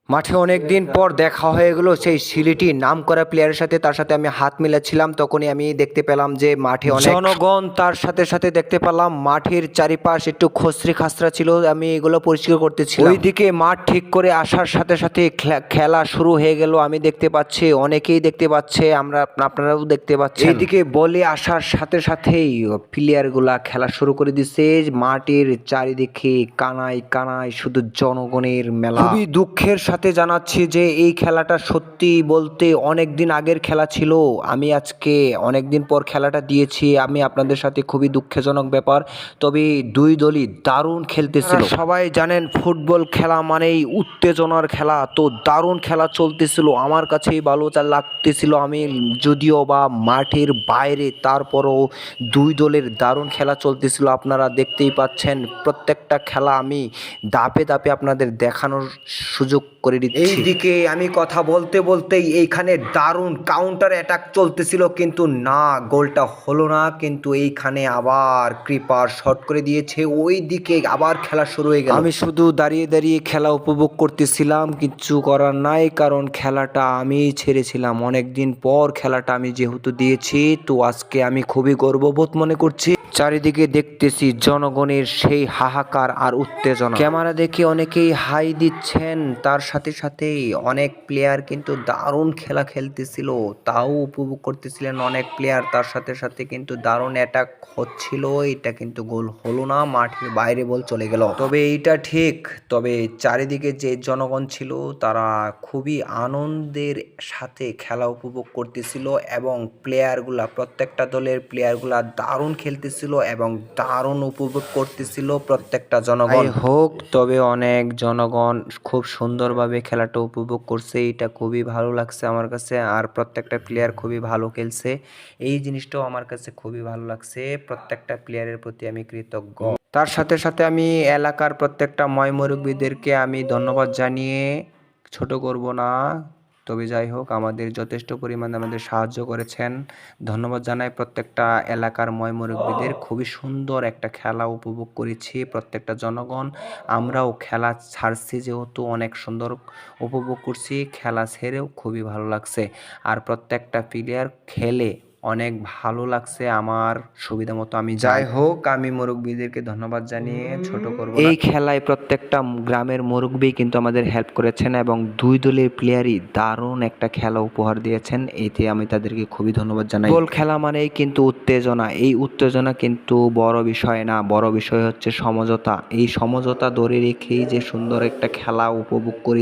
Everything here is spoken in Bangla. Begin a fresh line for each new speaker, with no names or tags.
মাঠে অনেকদিন পর দেখা হয়ে গেল সেই সিলেটি নামকরা প্লেয়ারের সাথে। তার সাথে আমি হাত মিলাচ্ছিলাম, তখনই আমি দেখতে পেলাম যে মাঠে অনেক জনগণ। তার সাথে সাথে দেখতে পেলাম মাঠের চারিপাশ একটু খসড়ি খাসরা ছিল, আমি এগুলো পরিষ্কার করতেছিলাম। ওইদিকে মাঠ ঠিক করে আসার সাথে সাথে খেলা শুরু হয়ে গেল। আমি দেখতে পাচ্ছি, অনেকেই দেখতে পাচ্ছে, আপনারাও দেখতে পাচ্ছেন। এইদিকে বলে আসার সাথে সাথেই প্লেয়ারগুলা খেলা শুরু করে দিচ্ছে। মাঠের চারিদিকে কানায় কানায় শুধু জনগণের মেলা। খুবই দুঃখের সাথে জানাচ্ছি যে এই খেলাটা সত্যি বলতে অনেক দিন আগের খেলা ছিল। আমি আজকে অনেক দিন পর খেলাটা দিয়েছি আমি আপনাদের সাথে, খুবই দুঃখজনক ব্যাপার। তবে দুই দলই দারুণ খেলতেছিল। সবাই জানেন ফুটবল খেলা মানেই উত্তেজনার খেলা, তো দারুণ খেলা চলতেছিল। আমার কাছেই ভালো লাগতেছিল, আমি যদিও বা মাঠের বাইরে, তারপরও দুই দলের দারুণ খেলা চলতেছিল। আপনারা দেখতেই পাচ্ছেন, প্রত্যেকটা খেলা আমি ধাপে ধাপে আপনাদের দেখানোর সুযোগ করে দিচ্ছি। এইদিকে আমি কথা বলতে বলতেই এইখানে দারুণ কাউন্টার অ্যাটাক চলতেছিল, কিন্তু না, গোলটা হলো না। কিন্তু এইখানে আবার কিপার শট করে দিয়েছে, ওই দিকে আবার খেলা শুরু হয়ে গেল। আমি শুধু দাঁড়িয়ে দাঁড়িয়ে খেলা উপভোগ করতেছিলাম, কিচ্ছু করার নাই, কারণ খেলাটা আমি ছেড়েছিলাম অনেকদিন পর। খেলাটা আমি যেহেতু দিয়েছি, তো আজকে আমি খুবই গর্ববোধ মনে করছি। চারিদিকে দেখতেছি জনগণের সেই হাহাকার আর উত্তেজনা। ক্যামেরা দেখে অনেকেই হাই দিচ্ছেন, তার সাথে সাথেই অনেক প্লেয়ার কিন্তু দারুণ খেলা খেলতেছিল, তাও উপভোগ করতেছিলেন অনেক প্লেয়ার। তার সাথে সাথে কিন্তু দারুণ অ্যাটাক হচ্ছিল, এটা কিন্তু গোল হলো না, মাঠের বাইরে বল চলে গেল। তবে এইটা ঠিক, তবে চারিদিকে যে জনগণ ছিল তারা খুবই আনন্দের সাথে খেলা উপভোগ করতেছিল, এবং প্লেয়ারগুলা, প্রত্যেকটা দলের প্লেয়ারগুলা দারুণ খেলতেছিল এবং দারুণ উপভোগ করতেছিল প্রত্যেকটা জনগণ। হোক, তবে অনেক জনগণ খুব সুন্দরভাবে খেলাটা উপভোগ করছে, এটা খুবই ভালো লাগছে আমার কাছে। আর প্রত্যেকটা প্লেয়ার খুবই ভালো খেলছে, এই জিনিসটাও আমার কাছে খুবই ভালো লাগছে। প্রত্যেকটা প্লেয়ারের প্রতি আমি কৃতজ্ঞ। তার সাথে সাথে আমি এলাকার প্রত্যেকটা মুরব্বিদেরকে আমি ধন্যবাদ জানিয়ে ছোট করব না, তবে যাই হোক, আমাদের যথেষ্ট পরিমাণে আমাদের সাহায্য করেছেন। ধন্যবাদ জানাই প্রত্যেকটা এলাকার মুরব্বিদের। খুবই সুন্দর একটা খেলা উপভোগ করেছি প্রত্যেকটা জনগণ। আমরাও খেলা ছাড়ছি যেহেতু অনেক সুন্দর উপভোগ করছি, খেলা ছেড়েও খুবই ভালো লাগছে। আর প্রত্যেকটা প্লেয়ার খেলে অনেক ভালো লাগছে আমার সুবিধা মতো। আমি যাই হোক, আমি মুরব্বিদেরকে ধন্যবাদ জানিয়ে ছোট করব না। এই খেলায় প্রত্যেকটা গ্রামের মুরব্বি কিন্তু আমাদের হেল্প করেছেন, এবং দুই দলের প্লেয়ারই দারুণ একটা খেলা উপহার দিয়েছেন, এতে আমি তাদেরকে খুবই ধন্যবাদ জানাই। ফুটবল খেলা মানেই কিন্তু উত্তেজনা, এই উত্তেজনা কিন্তু বড় বিষয় না, বড় বিষয় হচ্ছে সমঝোতা। এই সমঝোতা ধরে রেখেই যে সুন্দর একটা খেলা উপভোগ করি।